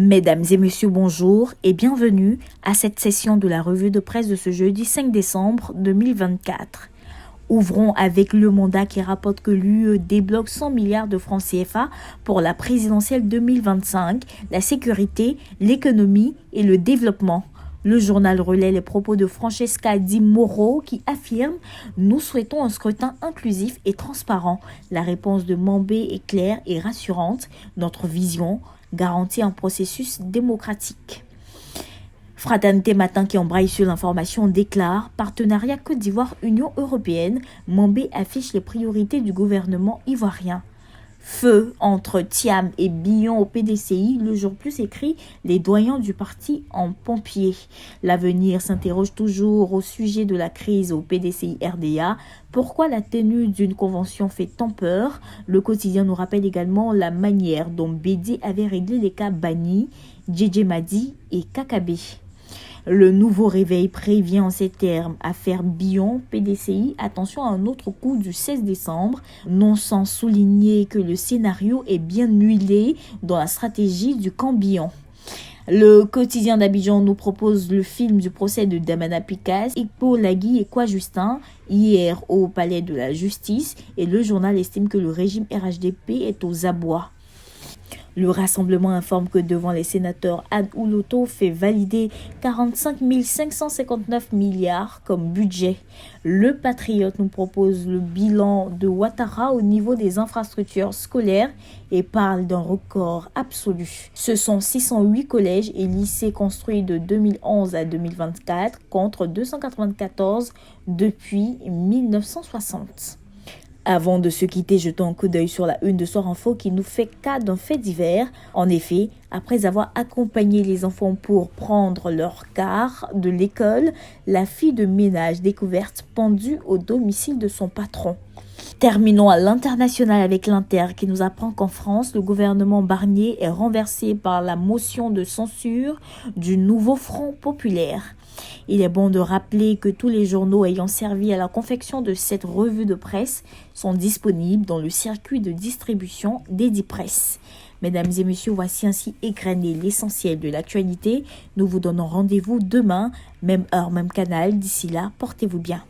Mesdames et messieurs, bonjour et bienvenue à cette session de la revue de presse de ce jeudi 5 décembre 2024. Ouvrons avec le mandat qui rapporte que l'UE débloque 100 milliards de francs CFA pour la présidentielle 2025, la sécurité, l'économie et le développement. Le journal relaie les propos de Francesca Di Mauro qui affirme « Nous souhaitons un scrutin inclusif et transparent. La réponse de Mambé est claire et rassurante. Notre vision garantit un processus démocratique. » Fraternité Matin qui embraye sur l'information déclare « Partenariat Côte d'Ivoire-Union européenne, Mambé affiche les priorités du gouvernement ivoirien. » Feu entre Thiam et Billon au PDCI, le jour plus écrit les doyens du parti en pompiers. L'avenir s'interroge toujours au sujet de la crise au PDCI RDA. Pourquoi la tenue d'une convention fait tant peur? Le quotidien nous rappelle également la manière dont Bédé avait réglé les cas Bani, Djedje Madi et Kakabé. Le nouveau réveil prévient en ces termes. Affaire Billon, PDCI, attention à un autre coup du 16 décembre, non sans souligner que le scénario est bien huilé dans la stratégie du camp Billon. Le quotidien d'Abidjan nous propose le film du procès de Damana Picasse, Ikpo Lagui et Kwa Justin, hier au Palais de la Justice, et le journal estime que le régime RHDP est aux abois. Le rassemblement informe que devant les sénateurs, Anne Ouloto fait valider 45 559 milliards comme budget. Le Patriote nous propose le bilan de Ouattara au niveau des infrastructures scolaires et parle d'un record absolu. Ce sont 608 collèges et lycées construits de 2011 à 2024 contre 294 depuis 1960. Avant de se quitter, jetons un coup d'œil sur la une de Soir Info qui nous fait cas d'un fait divers. En effet, après avoir accompagné les enfants pour prendre leur car de l'école, la fille de ménage découverte pendue au domicile de son patron. Terminons à l'international avec l'Inter qui nous apprend qu'en France, le gouvernement Barnier est renversé par la motion de censure du nouveau Front populaire. Il est bon de rappeler que tous les journaux ayant servi à la confection de cette revue de presse sont disponibles dans le circuit de distribution d'Edipresse. Mesdames et messieurs, voici ainsi égrené l'essentiel de l'actualité. Nous vous donnons rendez-vous demain, même heure, même canal. D'ici là, portez-vous bien.